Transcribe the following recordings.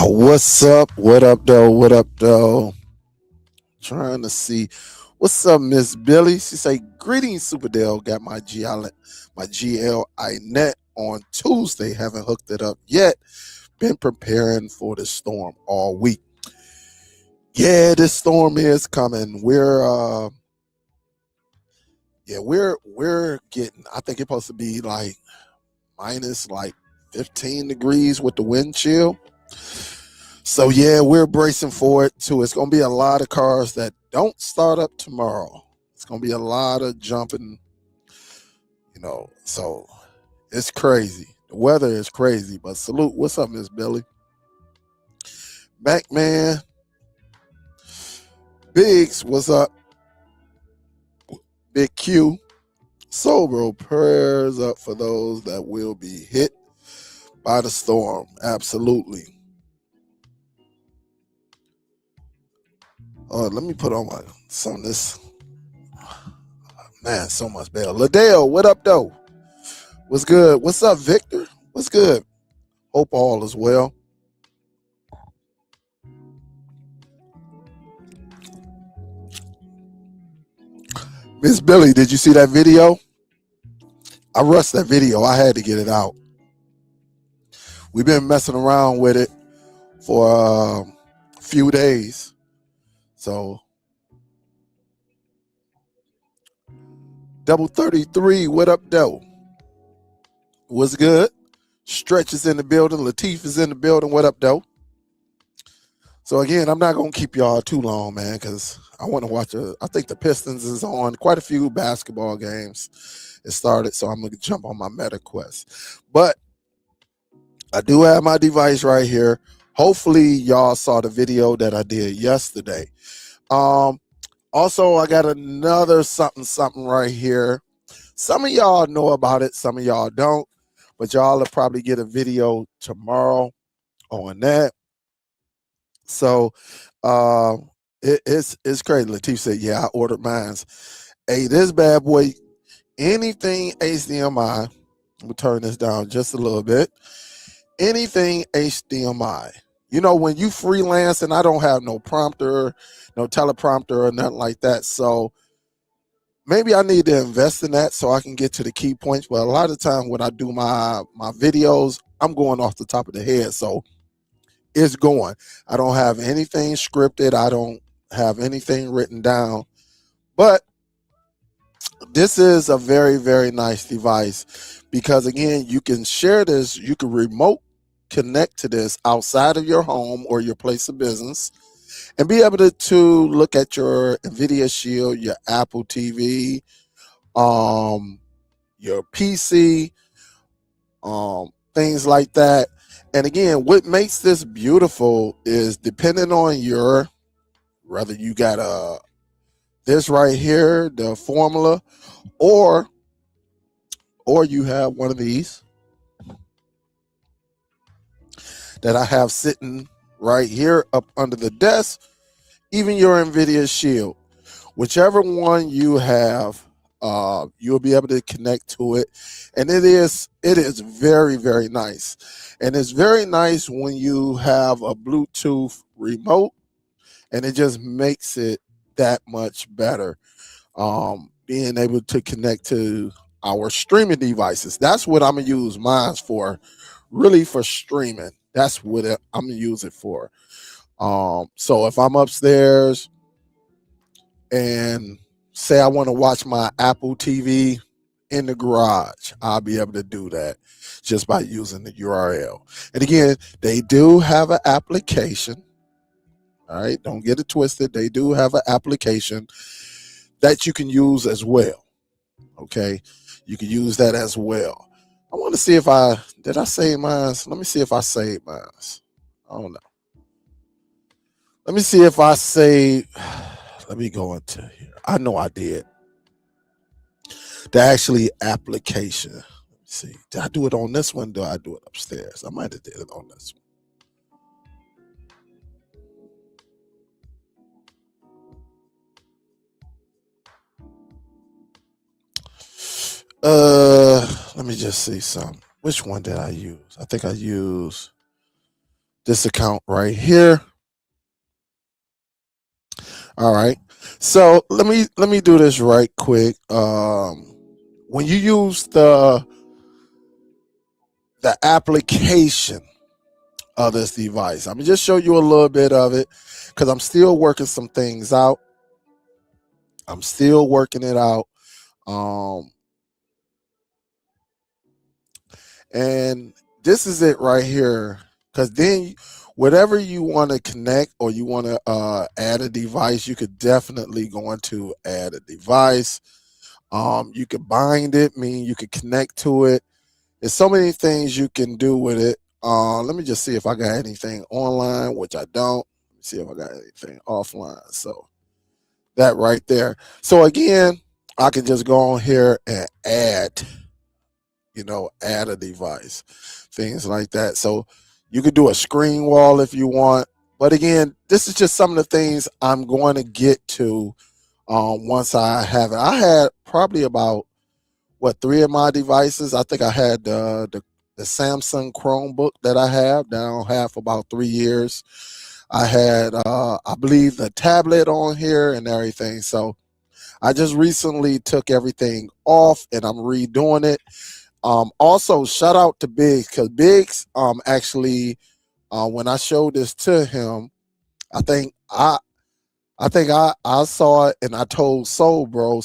What's up? What up, though? What up, though? Trying to see. What's up, Miss Billy? She say, "Greetings, Superdell. Got my GL-iNET on Tuesday. Haven't hooked it up yet. Been preparing for the storm all week. Yeah, this storm is coming. We're getting. I think it's supposed to be like minus like 15 degrees with the wind chill. So yeah, we're bracing for it too. It's gonna be a lot of cars that don't start up tomorrow. It's gonna be a lot of jumping, so it's crazy. The weather is crazy, but salute. What's up, Miss Billy? Back man. Biggs, what's up? Big Q. So bro, prayers up for those that will be hit by the storm. Absolutely. Let me put on some of this. Man, so much better. Ladale, what up, though? What's good? What's up, Victor? What's good? Hope all is well. Miss Billy, did you see that video? I rushed that video. I had to get it out. We've been messing around with it for a few days. So, Double 33, what up, though? What's good? Stretch is in the building. Latif is in the building. What up, though? So again, I'm not gonna keep y'all too long, man, because I want to watch. I think the Pistons is on. Quite a few basketball games. It started, so I'm gonna jump on my Meta Quest. But I do have my device right here. Hopefully, y'all saw the video that I did yesterday. Also, I got another something right here. Some of y'all know about it. Some of y'all don't. But y'all will probably get a video tomorrow on that. So it's crazy. Latif said, "Yeah, I ordered mine." Hey, this bad boy, anything HDMI. We'll turn this down just a little bit. Anything HDMI. You know, when you freelance and I don't have no prompter, no teleprompter or nothing like that. So maybe I need to invest in that so I can get to the key points. But a lot of times when I do my videos, I'm going off the top of the head. So it's going. I don't have anything scripted. I don't have anything written down. But this is a very, very nice device because, again, you can share this. You can remote connect to this outside of your home or your place of business and be able to look at your NVIDIA Shield, your Apple TV, your PC, things like that. And again, what makes this beautiful is depending on whether you got this right here, the formula, or you have one of these that I have sitting right here up under the desk, even your NVIDIA Shield. Whichever one you have, you'll be able to connect to it. And it is very, very nice. And it's very nice when you have a Bluetooth remote, and it just makes it that much better. Being able to connect to our streaming devices. That's what I'm going to use mine for, really for streaming. That's what I'm going to use it for. So if I'm upstairs and say I want to watch my Apple TV in the garage, I'll be able to do that just by using the URL. And again, they do have an application. All right, don't get it twisted. They do have an application that you can use as well. Okay, you can use that as well. I want to see if did I save mine? Let me see if I saved mine. I don't know. Let me see if I saved. Let me go into here. I know I did. The actually application. Let me see. Did I do it on this one? Do I do it upstairs? I might have did it on this one. Let me just see some. Which one did I use? I think I used this account right here. All right. So let me do this right quick. When you use the application of this device, I'm gonna just show you a little bit of it because I'm still working some things out. I'm still working it out. And this is it right here. Because then whatever you want to connect or you want to add a device, you could definitely go into add a device. You could bind it, meaning you could connect to it. There's so many things you can do with it. Let me just see if I got anything online, which I don't. Let me see if I got anything offline. So that right there. So again, I can just go on here and add a device, things like that. So you could do a screen wall if you want. But again, this is just some of the things I'm going to get to once I have it. I had probably about, 3 of my devices. I think I had the Samsung Chromebook that I have that I don't have for about 3 years. I had, I believe, the tablet on here and everything. So I just recently took everything off and I'm redoing it. Also, shout out to Biggs because Biggs actually, when I showed this to him, I think I saw it and I told Soul Bro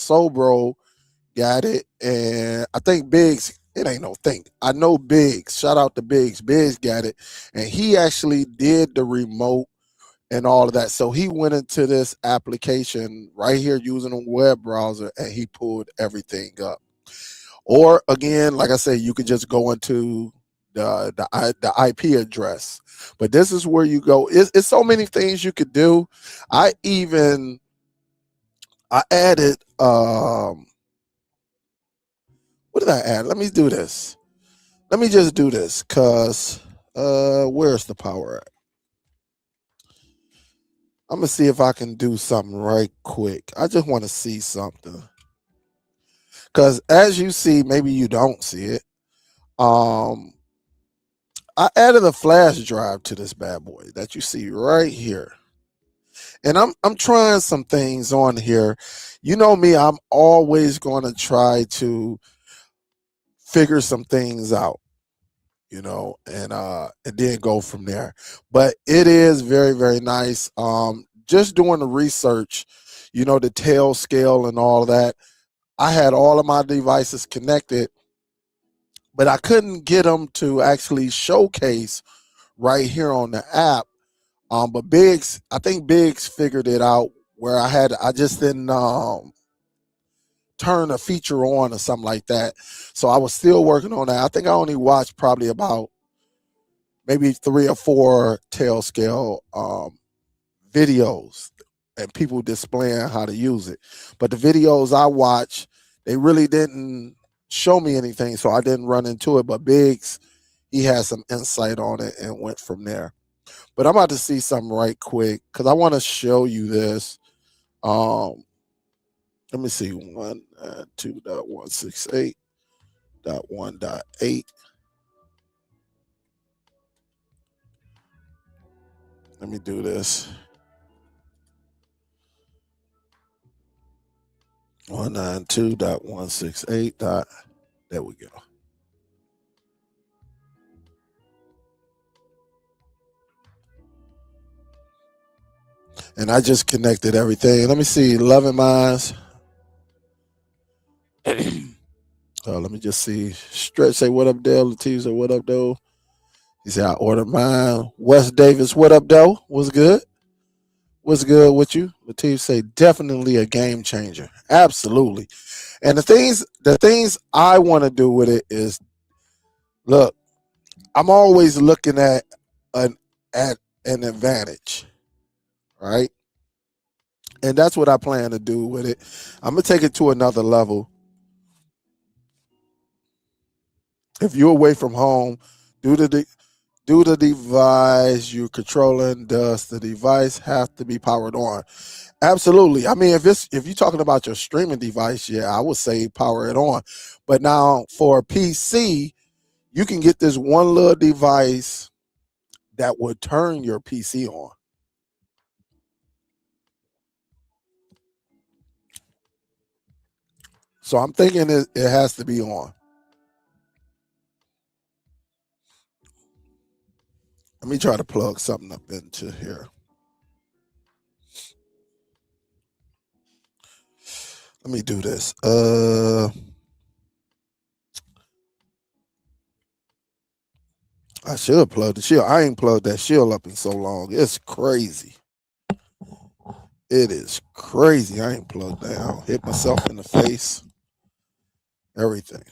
got it, and I think Biggs. It ain't no thing. I know Biggs. Shout out to Biggs. Biggs got it, and he actually did the remote and all of that. So he went into this application right here using a web browser, and he pulled everything up. Or again, like I say, you could just go into the IP address. But this is where you go. It's so many things you could do. I added what did I add? Let me do this. Let me just do this because where's the power at? I'm gonna see if I can do something right quick. I just want to see something. Because as you see, maybe you don't see it. I added a flash drive to this bad boy that you see right here. And I'm trying some things on here. You know me, I'm always going to try to figure some things out, and then go from there. But it is very, very nice. Just doing the research, the tail scale and all that. I had all of my devices connected, but I couldn't get them to actually showcase right here on the app. But I think Biggs figured it out where I just didn't turn a feature on or something like that. So I was still working on that. I think I only watched probably about maybe 3 or 4 tail scale videos and people displaying how to use it. But the videos I watched, they really didn't show me anything, so I didn't run into it. But Biggs, he had some insight on it and went from there. But I'm about to see something right quick because I want to show you this. Let me see, 192.168.1.8. Let me do this. 192.168. There we go. And I just connected everything. Let me see, 11 miles. Let me just see. Stretch say, what up, Dale? Latif say, what up, though? He said, I ordered mine. Wes Davis, what up, though? What's good? What's good with you? Latif say, definitely a game changer. Absolutely. And the things I want to do with it is, look, I'm always looking at an advantage, right? And that's what I plan to do with it. I'm gonna take it to another level. If you're away from home, do the device you're controlling. Does the device have to be powered on? Absolutely. I mean, if you're talking about your streaming device, yeah, I would say power it on. But now for a PC, you can get this one little device that would turn your PC on. So I'm thinking it has to be on. Let me try to plug something up into here. Let me do this. I should plug the shield. I ain't plugged that shield up in so long. It's crazy. It is crazy. I ain't plugged that out. Hit myself in the face. Everything.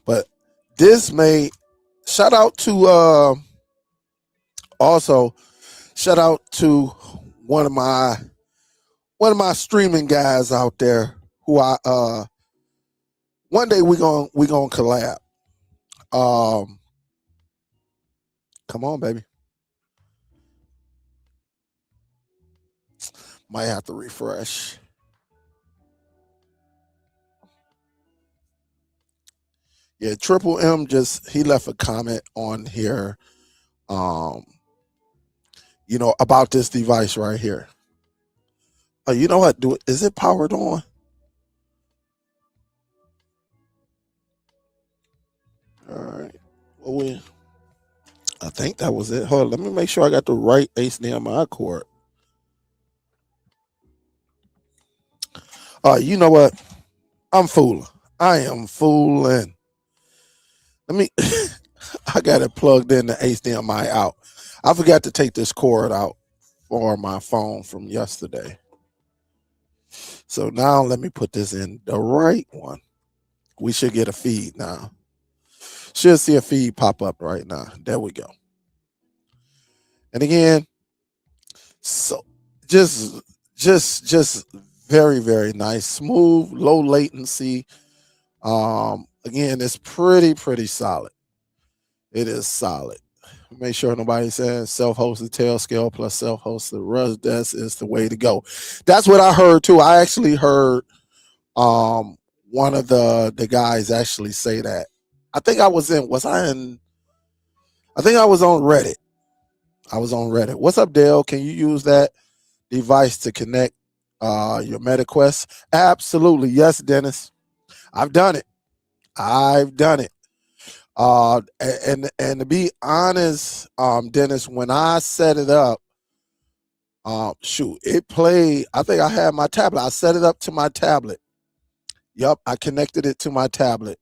But this may shout out to also shout out to one of my streaming guys out there who I one day we gonna collab. Come on, baby. Might have to refresh. Yeah, Triple M he left a comment on here, about this device right here. Oh, you know what? Is it powered on? All right. Well, I think that was it. Hold on, let me make sure I got the right HDMI cord. You know what? I'm fooling. I am fooling. Let me. I got it plugged in the HDMI out. I forgot to take this cord out for my phone from yesterday. So now let me put this in the right one. We should get a feed now. Should see a feed pop up right now. There we go. And again, so just very, very nice, smooth, low latency. Again, it's pretty solid. It is solid. Make sure nobody says self-hosted Tailscale plus self-hosted RusDesk is the way to go. That's what I heard too. I actually heard one of the guys actually say that. I think I was on Reddit. I was on Reddit. What's up, Dale? Can you use that device to connect your MetaQuest? Absolutely. Yes, Dennis. I've done it. And to be honest, Dennis, when I set it up, it played. I think I had my tablet. I set it up to my tablet. Yep, I connected it to my tablet,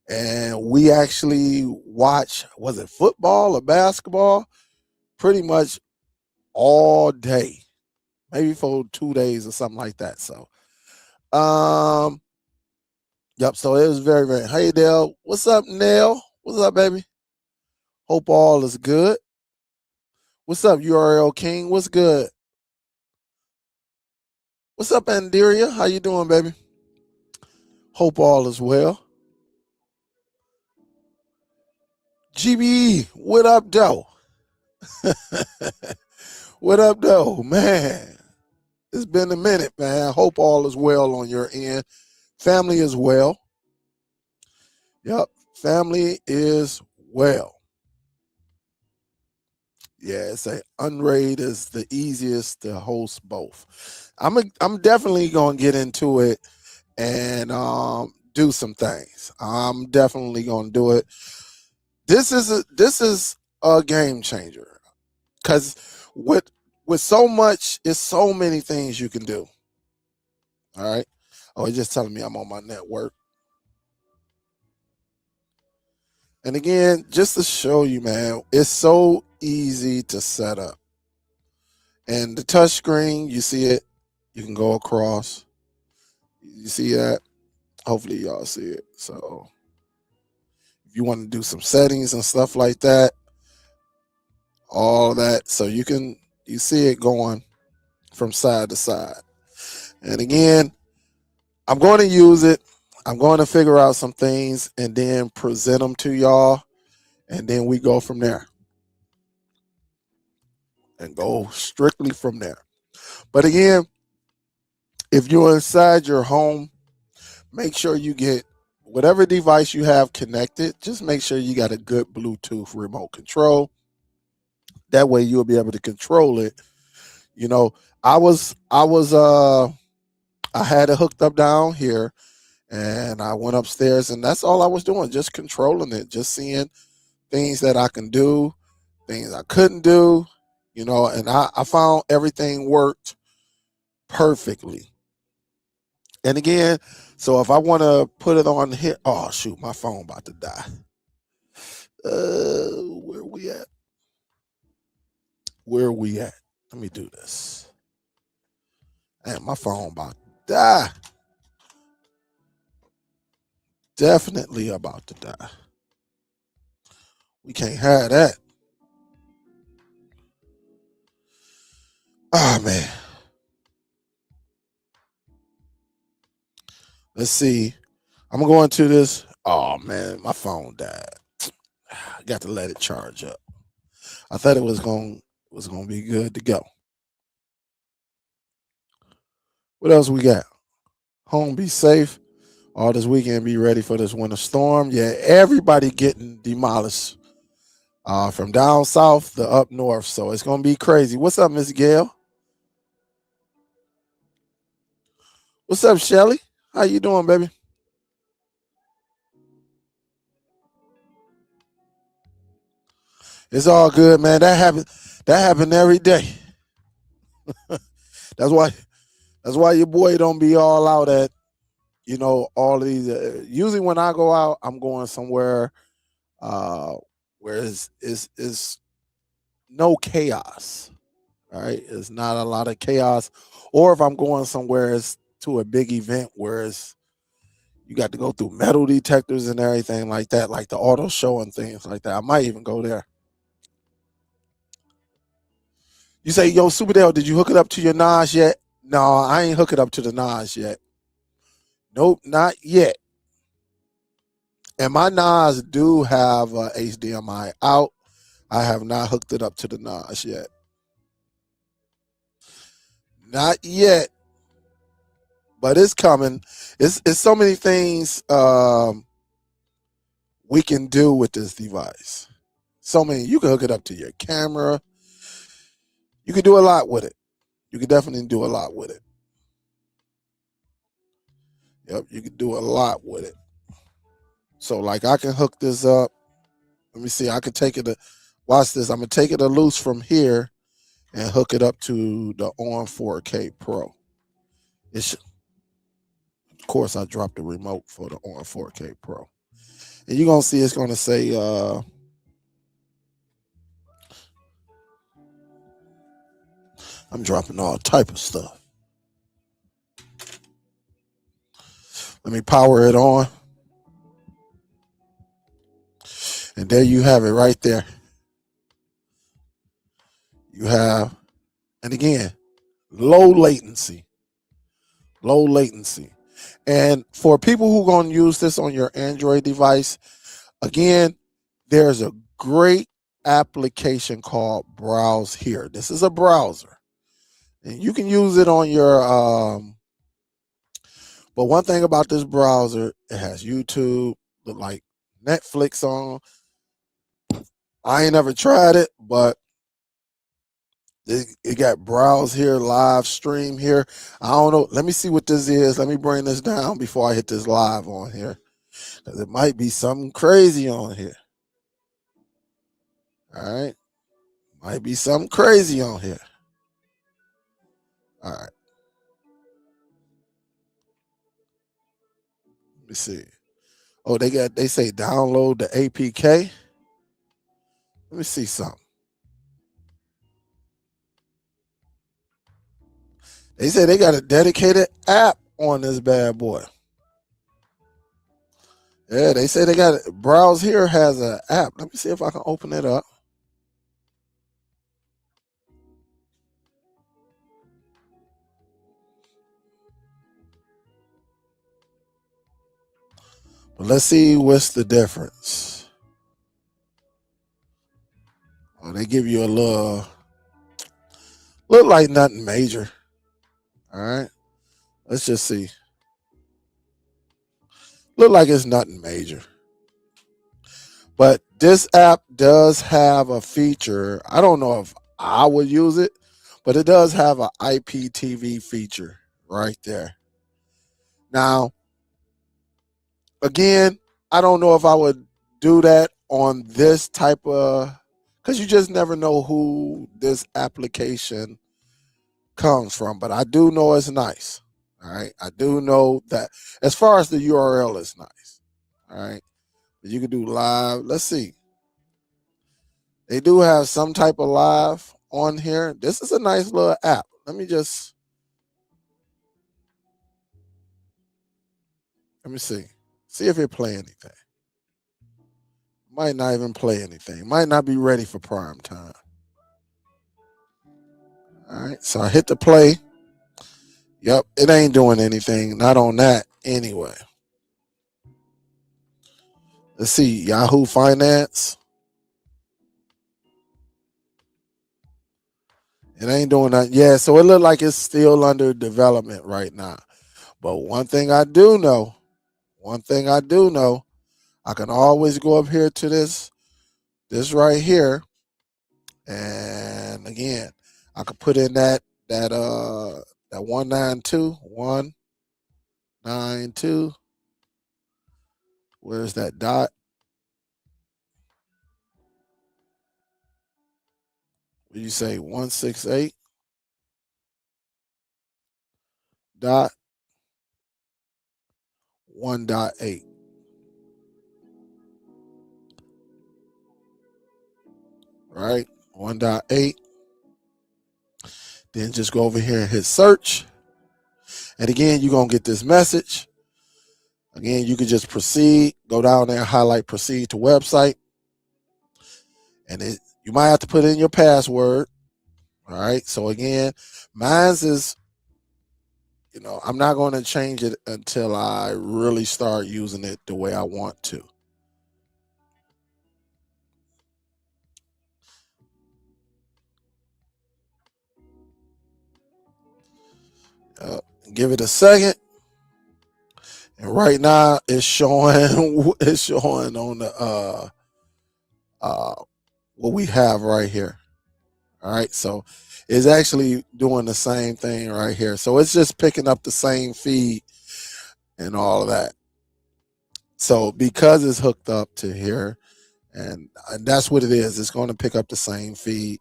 and we actually watched. Was it football or basketball? Pretty much all day, maybe for 2 days or something like that. So, yep. So it was very, very. Hey, Dale, what's up, Nell? What's up, baby? Hope all is good. What's up, URL King? What's good? What's up, Andiria? How you doing, baby? Hope all is well. GBE, what up, though? What up, though, man? It's been a minute, man. Hope all is well on your end. Family is well. Yep, family is well. Yeah, it's a Unraid is the easiest to host both. I'm definitely gonna get into it and do some things. I'm definitely gonna do it. This is a game changer because with so much, it's so many things you can do. All right. Oh, it's just telling me I'm on my network. And again, just to show you, man, it's so easy to set up. And the touch screen, you see it, you can go across. You see that? Hopefully y'all see it. So if you want to do some settings and stuff like that, all that, so you see it going from side to side. And again, I'm going to use it. I'm going to figure out some things and then present them to y'all. And then we go from there. And go strictly from there. But again, if you're inside your home, make sure you get whatever device you have connected, just make sure you got a good Bluetooth remote control. That way you'll be able to control it. You know, I had it hooked up down here, and I went upstairs, and that's all I was doing, just controlling it, just seeing things that I can do, things I couldn't do, and I found everything worked perfectly. And again, so if I want to put it on here, oh shoot, my phone about to die. Where we at? Where we at? Let me do this. And my phone about to die. Definitely about to die. We can't have that. Oh man. Let's see. I'm gonna go into this. Oh man, my phone died. I got to let it charge up. I thought it was gonna be good to go. What else we got? Home be safe. All this weekend be ready for this winter storm. Yeah, everybody getting demolished from down south to up north. So it's gonna be crazy. What's up, Miss Gail? What's up, Shelly? How you doing, baby? It's all good, man. That happened every day. That's why your boy don't be all out at all these. Usually when I go out, I'm going somewhere uh, where it's no chaos. All right, it's not a lot of chaos. Or if I'm going somewhere it's to a big event where you got to go through metal detectors and everything like that, like the auto show and things like that. I might even go there. You say, yo, Superdell, did you hook it up to your Nas yet? No, I ain't hook it up to the Nas yet. Nope, not yet. And my Nas do have HDMI out. I have not hooked it up to the Nas yet. Not yet, but it's coming. It's so many things we can do with this device. So many. You can hook it up to your camera. You can do a lot with it. You can definitely do a lot with it. Yep, you can do a lot with it. So like I can hook this up. Let me see. I can take it. Watch this. I'm gonna take it loose from here and hook it up to the on 4K Pro. It's of course I dropped the remote for the on 4K Pro, and you're gonna see it's gonna say I'm dropping all type of stuff. Let me power it on, and there you have it right there. You have, and again, low latency, low latency. And for people who are going to use this on your Android device, again, there's a great application called Browse Here. This is a browser, and you can use it on your. But one thing about this browser, it has YouTube, like Netflix on. I ain't never tried it, but it got Browse Here, live stream here. I don't know. Let me see what this is. Let me bring this down before I hit this live on here. Because it might be something crazy on here. All right. Might be something crazy on here. All right. Let me see. Oh, they say download the APK. Let me see something. They say they got a dedicated app on this bad boy. Yeah, they say they got it. Browse Here has an app. Let me see if I can open it up. But let's see what's the difference. Oh, they give you a look like nothing major. All right. Let's just see. Look like it's nothing major. But this app does have a feature. I don't know if I would use it, but it does have an IPTV feature right there. Now, again, I don't know if I would do that on this type of, because you just never know who this application comes from. But I do know it's nice. All right. I do know that as far as the URL is nice. All right. You can do live. Let's see. They do have some type of live on here. This is a nice little app. Let me see. See if it play anything. Might not even play anything. Might not be ready for prime time. All right. So I hit the play. Yep. It ain't doing anything. Not on that anyway. Let's see. Yahoo Finance. It ain't doing that. Yeah. So it looked like it's still under development right now. But one thing I do know, I can always go up here to this right here, and again, I could put in that 192. Where's that dot? What you say 168 dot 1.8. Right? 1.8. Then just go over here and hit search. And again, you're going to get this message. Again, you can just proceed, go down there, highlight proceed to website. And you might have to put in your password. All right. So again, mine's is, I'm not going to change it until I really start using it the way I want to. Give it a second. And right now it's showing on the what we have right here. All right, so it's actually doing the same thing right here. So it's just picking up the same feed and all of that. So because it's hooked up to here, and that's what it is, it's going to pick up the same feed,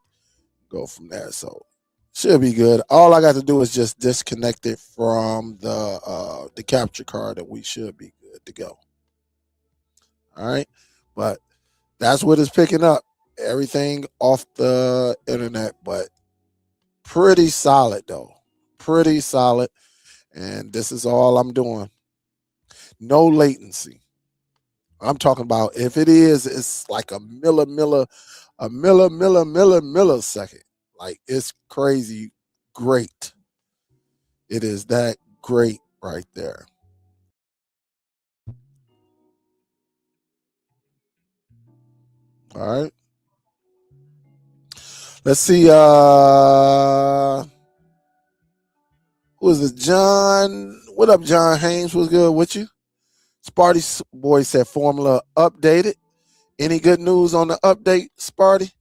go from there. So should be good. All I got to do is just disconnect it from the capture card, and we should be good to go. All right, but that's what it's picking up. Everything off the internet, but pretty solid though. Pretty solid. And this is all I'm doing. No latency. I'm talking about if it is, it's like a millisecond. Like it's crazy great. It is that great right there. All right. Let's see. Who is it? John. What up, John Haynes? What's good with you? Sparty boy said formula updated. Any good news on the update, Sparty?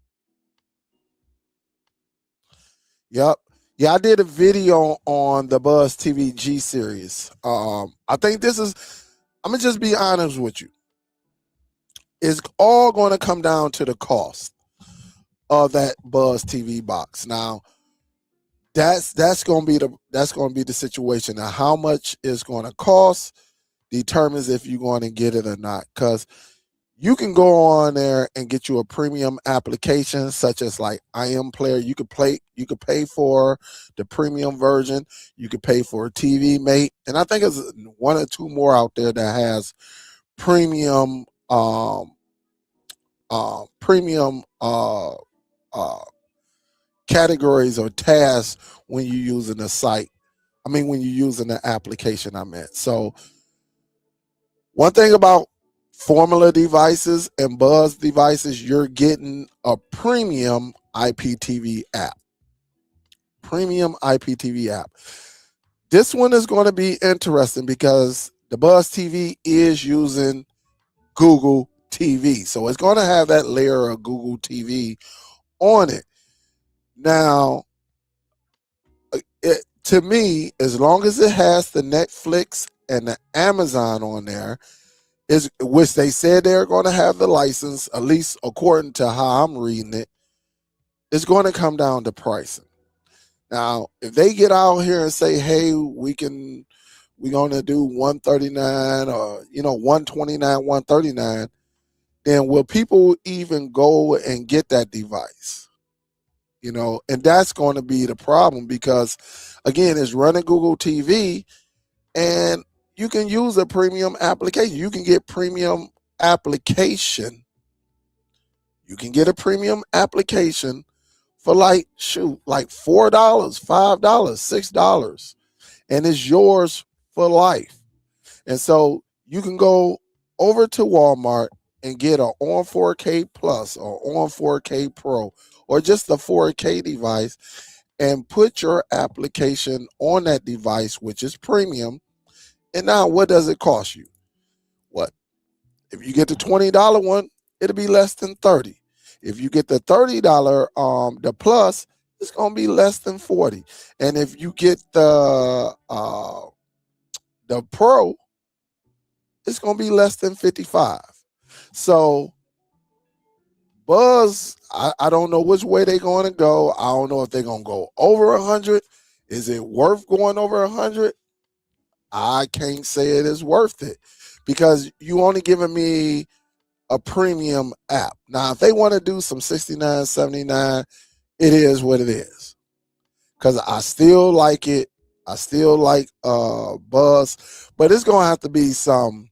Yep. Yeah, I did a video on the Buzz TV G series. I think I'm gonna just be honest with you. It's all going to come down to the cost of that Buzz TV box. Now, that's going to be the situation. Now, how much it's going to cost determines if you're going to get it or not. Because you can go on there and get you a premium application such as like IM Player. You could pay for the premium version. You could pay for a TV Mate, and I think there's one or two more out there that has premium premium categories or tasks when you're using a site. I mean, when you're using the application, I meant. So one thing about Formula devices and Buzz devices, you're getting a premium IPTV app. Premium IPTV app. This one is going to be interesting because the Buzz TV is using Google TV. So it's going to have that layer of Google TV on it. Now, to me, as long as it has the Netflix and the Amazon on there, which they said they're going to have the license, at least according to how I'm reading it, it's going to come down to pricing. Now, if they get out here and say, hey, we're going to do 139 or 129, 139, then will people even go and get that device? And that's going to be the problem because, again, it's running Google TV, and you can use a premium application. You can get premium application. You can get a premium application for like $4, $5, $6, and it's yours for life. And so you can go over to Walmart and get an on 4K Plus or on 4K Pro or just a 4K device and put your application on that device, which is premium. And now what does it cost you? What? If you get the $20 one, it'll be less than $30. If you get the $30 the plus, it's gonna be less than $40. And if you get the Pro, it's gonna be less than $55. So Buzz, I don't know which way they're going to go. I don't know if they're going to go over 100. Is it worth going over 100? I can't say it is worth it because you only giving me a premium app. Now, if they want to do some 69, 79, it is what it is. Because I still like it. I still like Buzz, but it's going to have to be some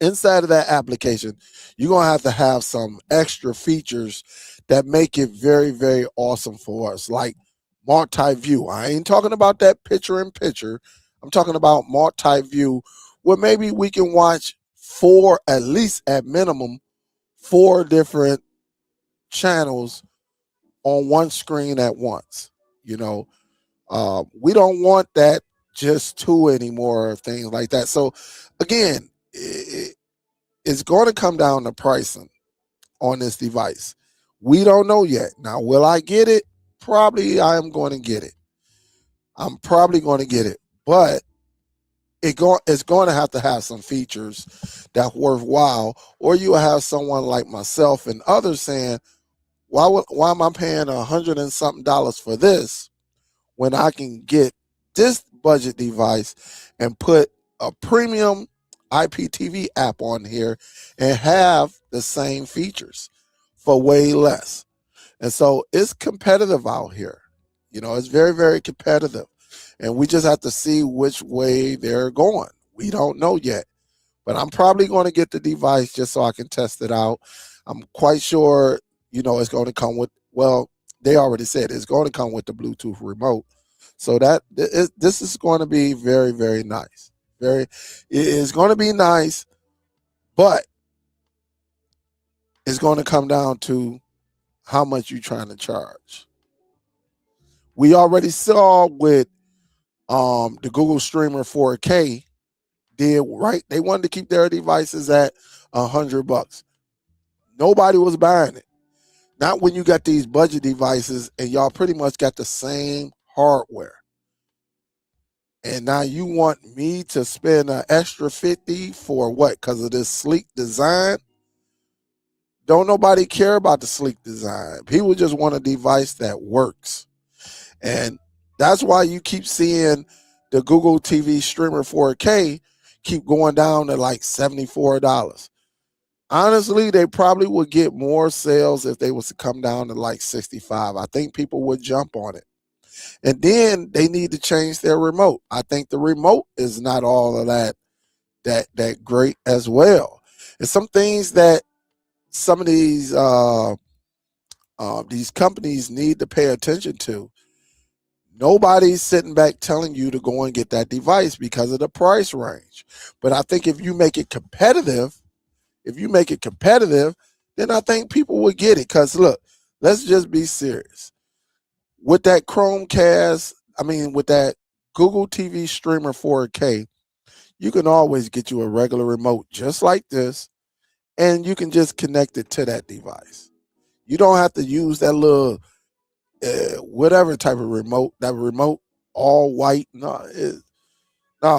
inside of that application. You're going to have some extra features that make it very, very awesome for us, like multi-view. I ain't talking about that picture-in-picture. I'm talking about multi-view where maybe we can watch at least at minimum, 4 different channels on one screen at once. We don't want that just 2 anymore, things like that. So again, it's going to come down to pricing on this device. We don't know yet. Now, will I get it? Probably I am going to get it. I'm probably going to get it. But it's going to have some features that's worthwhile, or you will have someone like myself and others saying, why am I paying $100 and something for this when I can get this budget device and put a premium IPTV app on here and have the same features for way less? And so it's competitive out here. It's very, very competitive. And we just have to see which way they're going. We don't know yet. But I'm probably going to get the device just so I can test it out. I'm quite sure, it's going to come with, they already said it's going to come with the Bluetooth remote. So this is going to be very, very nice. It is going to be nice, but it's going to come down to how much you're trying to charge. We already saw with the Google Streamer 4K did, right? They wanted to keep their devices at $100. Nobody was buying it. Not when you got these budget devices and y'all pretty much got the same hardware. And now you want me to spend an extra $50 for what? Because of this sleek design? Don't nobody care about the sleek design. People just want a device that works. And that's why you keep seeing the Google TV Streamer 4K keep going down to like $74. Honestly, they probably would get more sales if they was to come down to like $65. I think people would jump on it. And then they need to change their remote. I think the remote is not all of that great as well. And some things that some of these companies need to pay attention to. Nobody's sitting back telling you to go and get that device because of the price range. But I think if you make it competitive, then I think people will get it. Because look, let's just be serious. With that with that Google TV Streamer 4K, you can always get you a regular remote just like this, and you can just connect it to that device. You don't have to use that little whatever type of remote. That remote all white. No,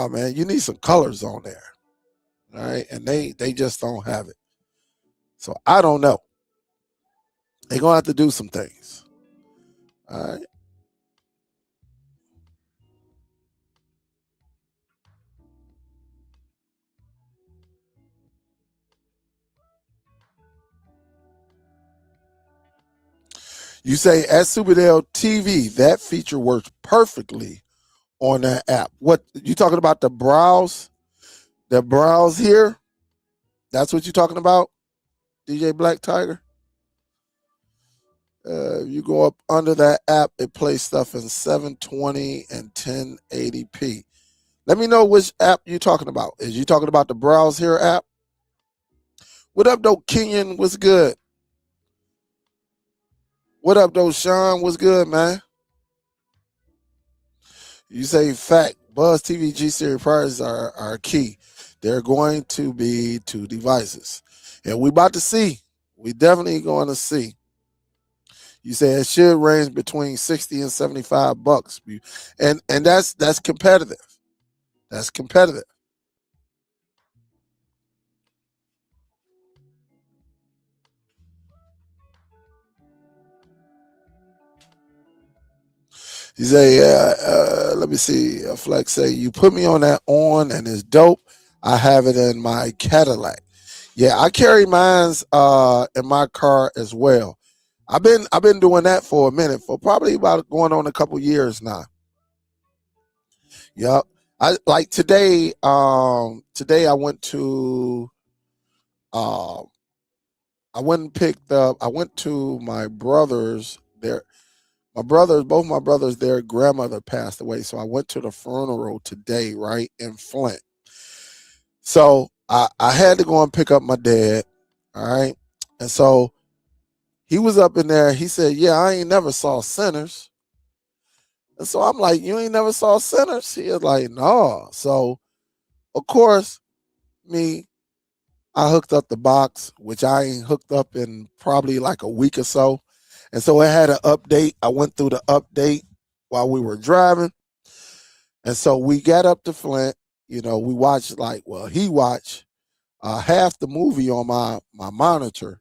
man. You need some colors on there. All right, and they just don't have it. So I don't know. They're gonna have to do some things. All right. You say at Superdell-TV, that feature works perfectly on that app. What you talking about? The browse, the browse here. That's what you talking about, DJ Black Tiger. You go up under that app, it plays stuff in 720 and 1080p. Let me know which app you talking about. Is you talking about the browse here app? What up, though, Kenyon? What's good? What up, though, Sean? What's good, man? You say fact. Buzz TV G Series priors are key. They're going to be 2 devices. And we about to see. We definitely going to see. You say it should range between 60 and 75 bucks. And that's competitive. That's competitive. You say, let me see. Flex say, you put me on that on and it's dope. I have it in my Cadillac. Yeah, I carry mines in my car as well. I've been doing that for a minute, for probably about going on a couple years now. Yep. I like today. Today I went to um I went and picked up. I went to my brother's. Both my brothers, their grandmother passed away, so I went to the funeral today, right in Flint. So I had to go and pick up my dad. All right, and so he was up in there. He said, "Yeah, I ain't never saw sinners." And so I'm like, "You ain't never saw sinners?" He was like, "No." So of course, me, I hooked up the box, which I ain't hooked up in probably like a week or so. And so it had an update. I went through the update while we were driving. And so we got up to Flint. We watched he watched half the movie on my monitor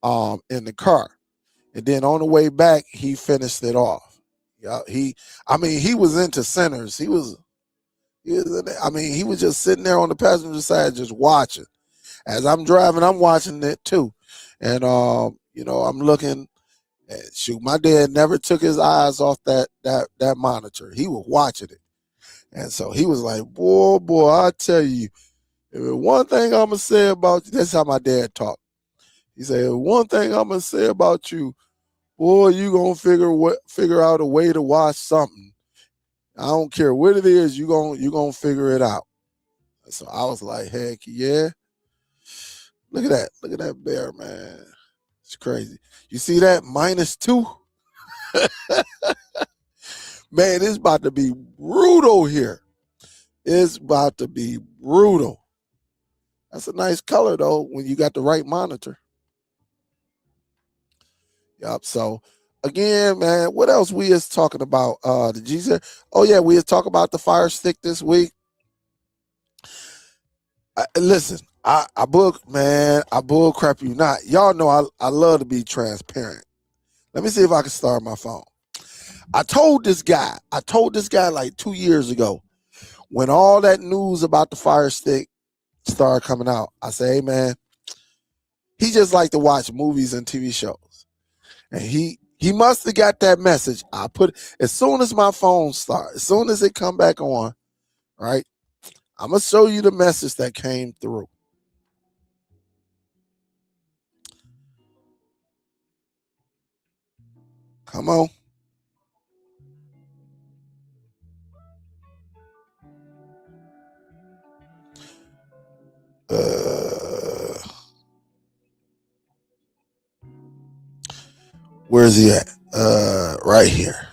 in the car. And then on the way back, he finished it off. Yeah, he was into Sinners. He was just sitting there on the passenger side just watching. As I'm driving, I'm watching it too. And I'm looking. Shoot, my dad never took his eyes off that monitor. He was watching it. And so he was like, boy, I tell you, if there's one thing I'm gonna say about you, that's how my dad talked. He said, one thing I'm gonna say about you, boy, you gonna figure out a way to watch something. I don't care what it is, you gonna figure it out. So I was like, heck yeah. Look at that. Look at that bear, man. It's crazy. You see that -2? Man, it's about to be brutal here. It's about to be brutal. That's a nice color though when you got the right monitor. Yup. So again, man, what else we is talking about? The G. Oh yeah, we is talking about the Fire Stick this week. Listen, I book, man. I bull crap you not. Y'all know I love to be transparent. Let me see if I can start my phone. I told this guy like 2 years ago when all that news about the Fire Stick started coming out. I say, hey man, he just like to watch movies and TV shows. And he must have got that message. I put as soon as my phone starts, as soon as it come back on, right? I'm gonna show you the message that came through. Come on. Uh, where is he at? Right here.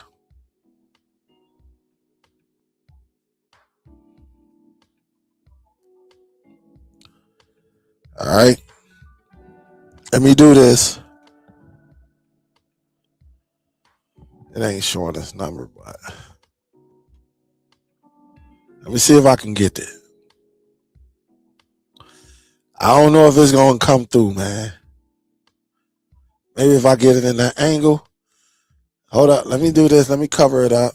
All right. Let me do this. It ain't showing this number, but let me see if I can get it. I don't know if it's gonna come through, man. Maybe if I get it in that angle. Hold up. Let me do this. Let me cover it up.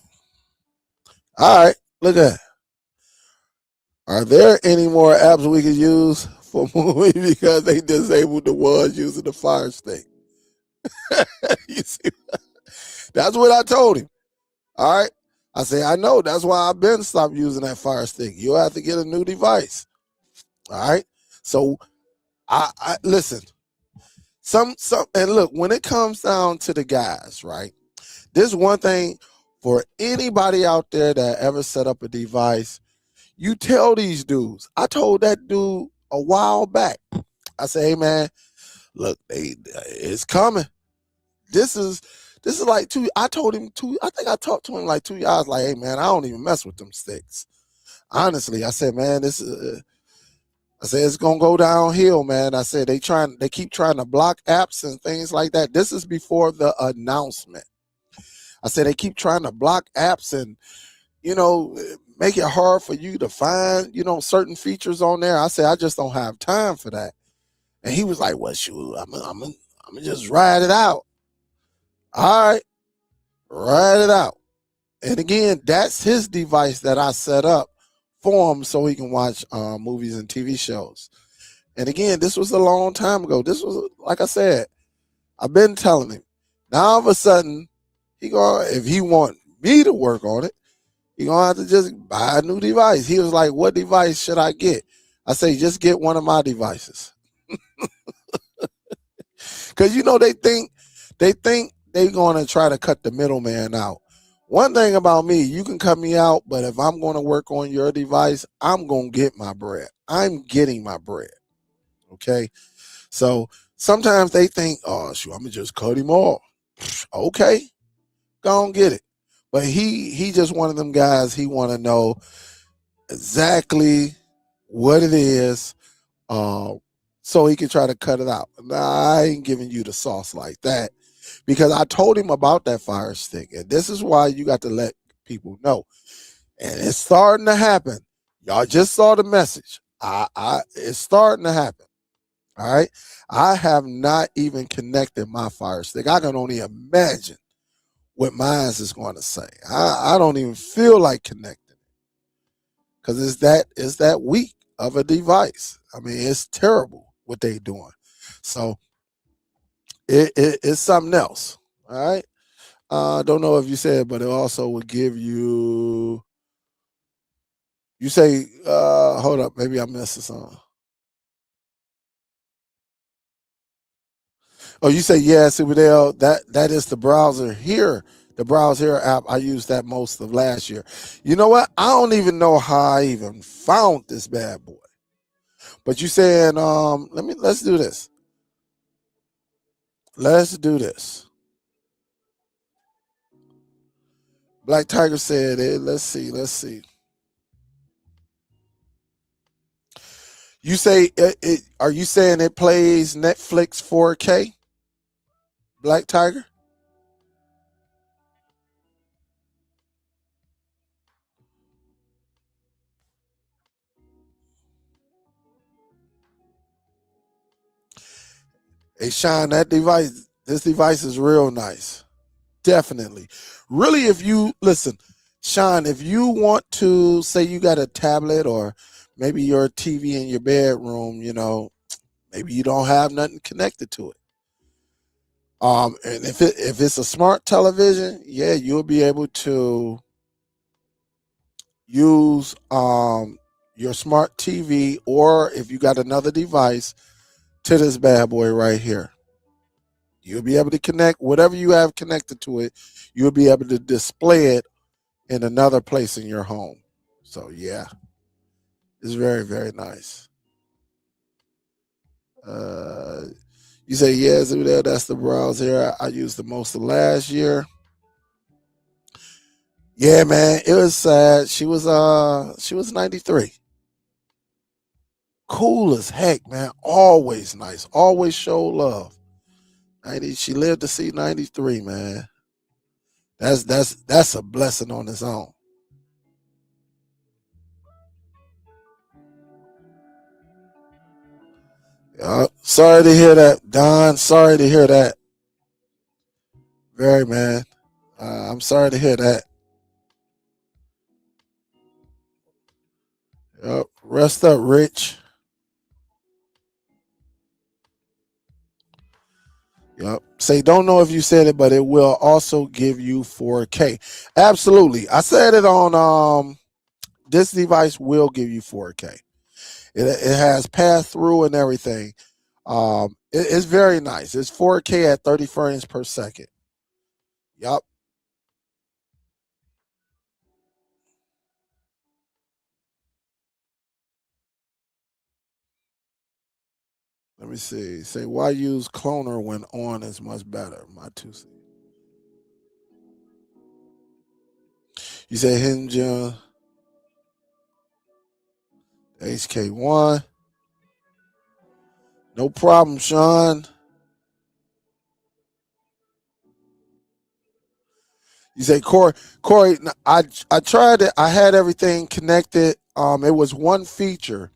All right. Look at that. Are there any more apps we could use for movie because they disabled the ones using the Fire Stick? You see, that's what I told him. All right. I say, I know. That's why I've been stopped using that Fire Stick. You'll have to get a new device. All right. So I listen. Some and look, when it comes down to the guys, right? This one thing for anybody out there that ever set up a device, you tell these dudes. I told that dude a while back. I say, hey man, look, it's coming. This is like two. I told him two. I think I talked to him like 2 years. Like, hey man, I don't even mess with them sticks. Honestly, I said, man, this is. I said it's gonna go downhill, man. I said they keep trying to block apps and things like that. This is before the announcement. I said they keep trying to block apps and make it hard for you to find certain features on there. I said I just don't have time for that. And he was like, "Well, shoot, I'm gonna just ride it out." All right, ride it out. And again, that's his device that I set up for him so he can watch movies and TV shows. And again, this was a long time ago. This was, like I said, I've been telling him. Now all of a sudden, if he want me to work on it, he gonna have to just buy a new device. He was like, "What device should I get?" I say, "Just get one of my devices." Because they think they gonna try to cut the middleman out. One thing about me, you can cut me out, but if I'm gonna work on your device, I'm gonna get my bread. I'm getting my bread. Okay. So sometimes they think, oh shoot, I'm gonna just cut him off. Okay, go on get it. But he just one of them guys. He want to know exactly what it is, so he can try to cut it out. Nah, I ain't giving you the sauce like that because I told him about that Fire Stick, and this is why you got to let people know. And it's starting to happen. Y'all just saw the message. It's starting to happen. All right. I have not even connected my Fire Stick. I can only imagine what mine is going to say. I don't even feel like connecting it because it's that weak of a device. I mean, it's terrible what they doing. So it's something else. All right. Don't know if you said, but it also would give you. You say, hold up, maybe I missed something. Oh, you say yeah, Superdell. That is the browser here. The browser here app. I used that most of last year. You know what? I don't even know how I even found this bad boy. But you saying, let's do this. Let's do this. Black Tiger said it. Let's see. You say are you saying it plays Netflix 4K? Black Tiger? Hey, Sean, this device is real nice. Definitely. Really, if you listen, Sean, if you want to say you got a tablet or maybe your TV in your bedroom, maybe you don't have nothing connected to it. And if it's a smart television, yeah, you'll be able to use your smart TV, or if you got another device, to this bad boy right here. You'll be able to connect whatever you have connected to it. You'll be able to display it in another place in your home. So yeah, it's very, very nice. Uh, you say yes, that's the browser I used the most of last year. Yeah, man, it was sad. She was 93. Cool as heck, man. Always nice. Always show love. 90, she lived to see 93, man. That's a blessing on its own. Sorry to hear that, Don. Sorry to hear that. Very, man. I'm sorry to hear that. Yep. Rest up, Rich. Yep. Say, don't know if you said it, but it will also give you 4K. Absolutely. I said it on this device will give you 4K. It has pass through and everything. It's very nice. It's 4K at 30 frames per second. Yep. Let me see. Say, why use cloner when on is much better? My two cents. You say hinge HK1. No problem, Sean. You say Corey. I tried it. I had everything connected. It was one feature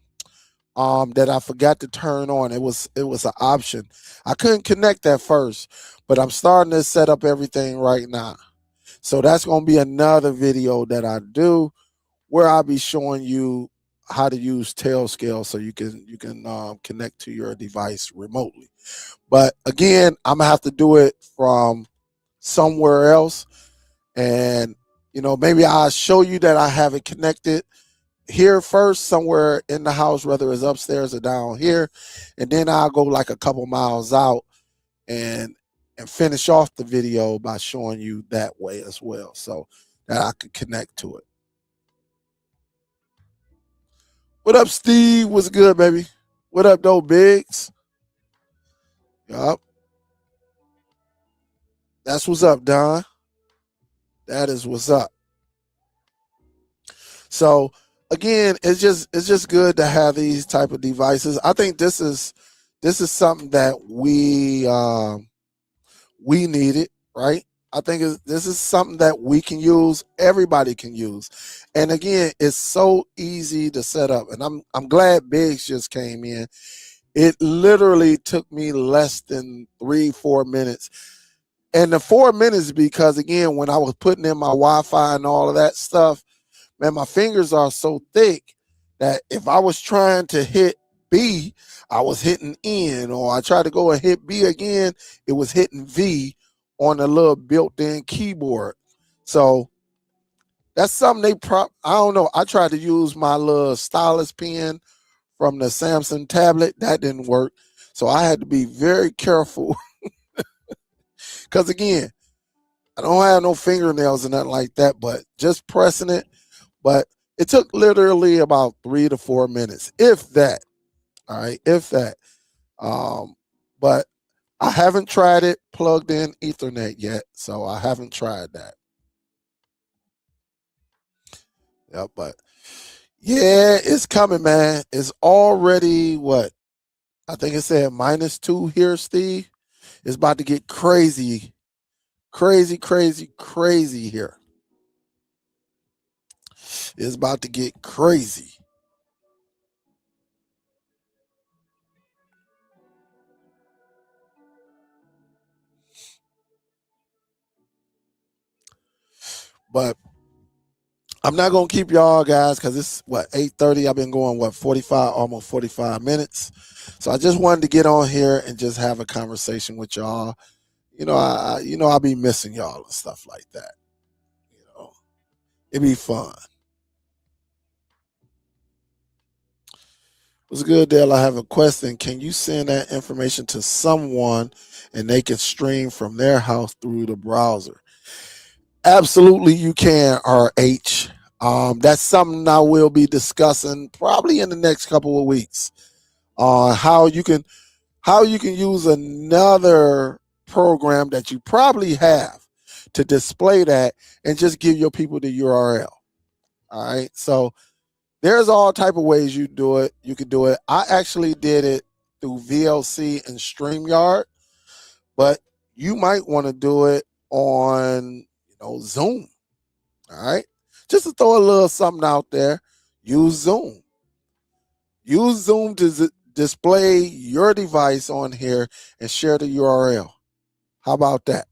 that I forgot to turn on. It was an option. I couldn't connect at first, but I'm starting to set up everything right now. So that's gonna be another video that I do where I'll be showing you how to use Tailscale so you can connect to your device remotely. But again, I'm gonna have to do it from somewhere else, and maybe I'll show you that I have it connected here first somewhere in the house, whether it's upstairs or down here, and then I'll go like a couple miles out and finish off the video by showing you that way as well, so that I could connect to it. What up, Steve? What's good, baby? What up, though, Biggs? Yup. That's what's up, Don. That is what's up. So again, it's just good to have these type of devices. I think this is something that we needed, right? I think this is something that we can use. Everybody can use, and again, it's so easy to set up. And I'm glad Biggs just came in. It literally took me less than 3-4 minutes. And the 4 minutes because again, when I was putting in my Wi-Fi and all of that stuff, man, my fingers are so thick that if I was trying to hit B, I was hitting N, or I tried to go and hit B again, it was hitting V on a little built-in keyboard. So that's something I don't know. I tried to use my little stylus pen from the Samsung tablet. That didn't work. So I had to be very careful because again, I don't have no fingernails or nothing like that, but just pressing it. But it took literally about 3 to 4 minutes, if that. All right, if that. But I haven't tried it plugged in Ethernet yet, so I haven't tried that. Yeah, but yeah, it's coming, man. It's already what? I think it said -2 here, Steve. It's about to get crazy, crazy, crazy, crazy here. It's about to get crazy. But I'm not gonna keep y'all guys because it's what 8:30. I've been going 45, almost 45 minutes. So I just wanted to get on here and just have a conversation with y'all. I'll be missing y'all and stuff like that. You know, it'd be fun. What's good, Dale? I have a question. Can you send that information to someone and they can stream from their house through the browser? Absolutely, you can, RH. That's something I will be discussing probably in the next couple of weeks on how you can use another program that you probably have to display that and just give your people the URL. All right. So There's all type of ways you do it. You could do it. I actually did it through VLC and StreamYard, but you might want to do it on, Zoom. All right. Just to throw a little something out there, use Zoom. Use Zoom to display your device on here and share the URL. How about that?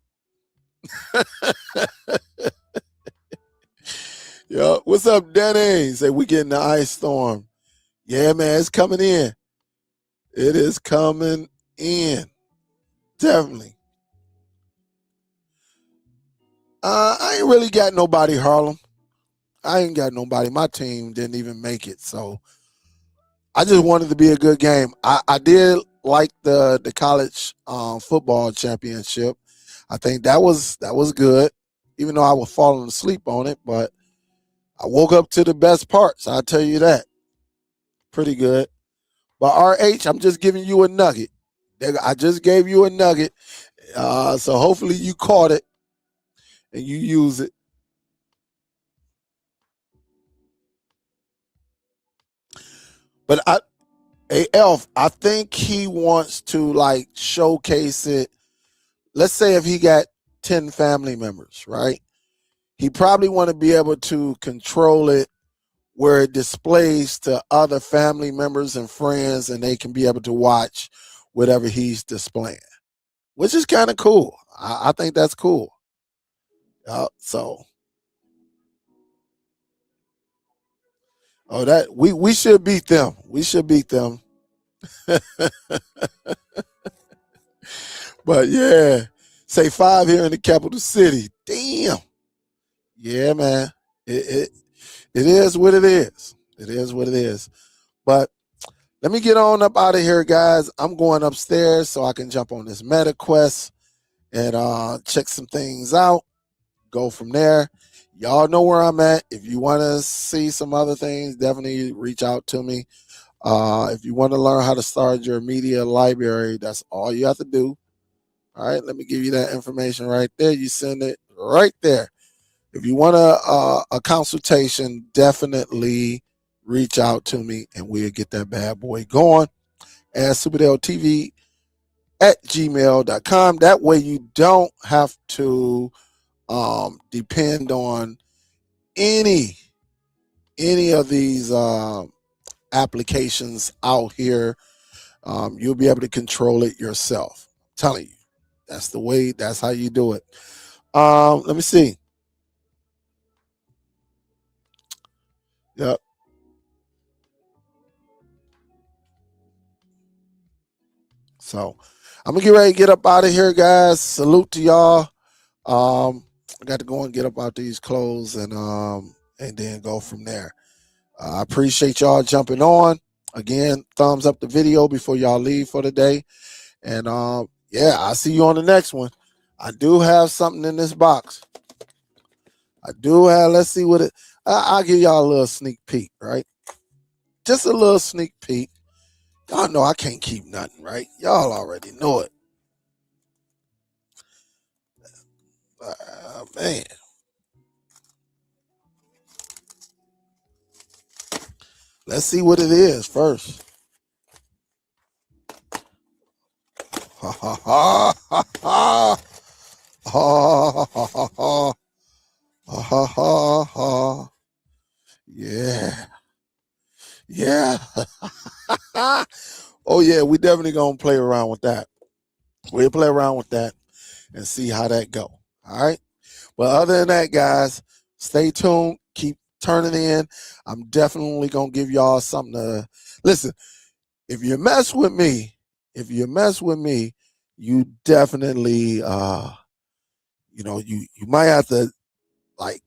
Yo, what's up, Denny? Say we getting the ice storm. Yeah, man, it's coming in. It is coming in. Definitely. I ain't really got nobody, Harlem. I ain't got nobody. My team didn't even make it. So I just wanted to be a good game. I did like the college football championship. I think that was good, even though I was falling asleep on it. But I woke up to the best parts. I'll tell you that. Pretty good. But RH, I'm just giving you a nugget. I just gave you a nugget. So hopefully you caught it and you use it. But Elf, I think he wants to like showcase it. Let's say if he got 10 family members, right? He probably want to be able to control it where it displays to other family members and friends, and they can be able to watch whatever he's displaying, which is kind of cool. I think that's cool. So, that we should beat them. We should beat them. But yeah, say 5 here in the capital city. Damn. Yeah, man. It is what it is. It is what it is. But let me get on up out of here, guys. I'm going upstairs so I can jump on this Meta Quest and check some things out. Go from there. Y'all know where I'm at. If you want to see some other things, definitely reach out to me. If you want to learn how to start your media library, that's all you have to do. All right, let me give you that information right there. You send it right there. If you want a consultation, definitely reach out to me and we'll get that bad boy going. At Superdell-TV at gmail.com. That way you don't have to depend on any of these applications out here. You'll be able to control it yourself. I'm telling you, that's the way. That's how you do it. Let me see. Yep. So I'm gonna get ready to get up out of here, guys. Salute to y'all. I got to go and get up out these clothes and then go from there. I appreciate y'all jumping on. Again, thumbs up the video before y'all leave for the day. And yeah, I'll see you on the next one. I do have something in this box. I do have, let's see what it, I'll give y'all a little sneak peek, right? Just a little sneak peek. Y'all know I can't keep nothing, right? Y'all already know it. Man. Let's see what it is first. Ha ha ha ha ha. Ha ha ha ha. Ha ha ha. Yeah. Yeah. Oh yeah, we definitely gonna play around with that. We'll play around with that and see how that go. All right. But other than that, guys, stay tuned. Keep turning in. I'm definitely gonna give y'all something to listen. If you mess with me, you definitely you might have to like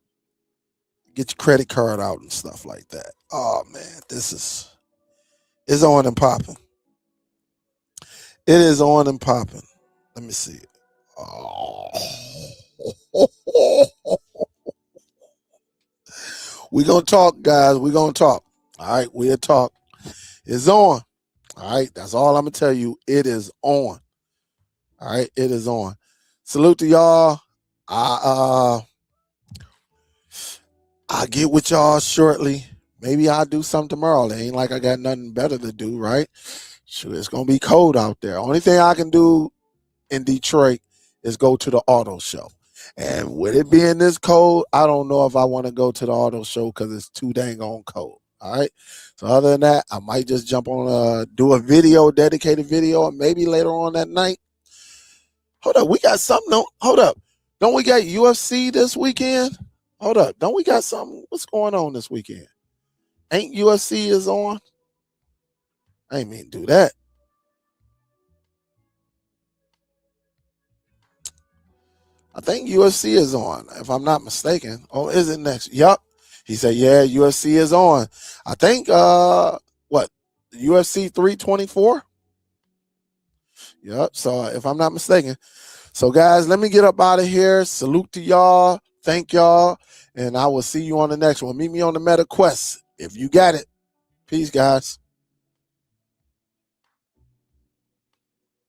get your credit card out and stuff like that. Oh man, this is on and popping. It is on and popping. Let me see it. Oh. We gonna talk, guys. We gonna talk. All right, we'll talk. It's on. All right, that's all I'm gonna tell you. It is on. All right, it is on. Salute to y'all. I'll get with y'all shortly. maybe I'll do something tomorrow. It ain't like I got nothing better to do, right? Shoot, it's gonna be cold out there. Only thing I can do in Detroit is go to the auto show. And with it being this cold, I don't know if I want to go to the auto show because it's too dang on cold. All right. So other than that, I might just jump on do a video, dedicated video, and maybe later on that night. Hold up, we got something. No, hold up. Don't we got UFC this weekend? Hold up. Don't we got something? What's going on this weekend? Ain't UFC is on? I ain't mean to do that. I think UFC is on, if I'm not mistaken. Oh, is it next? Yup. He said, yeah, UFC is on. I think, what, UFC 324? Yep. So if I'm not mistaken. So, guys, let me get up out of here. Salute to y'all. Thank y'all. And I will see you on the next one. Meet me on the Meta Quest if you got it. Peace, guys.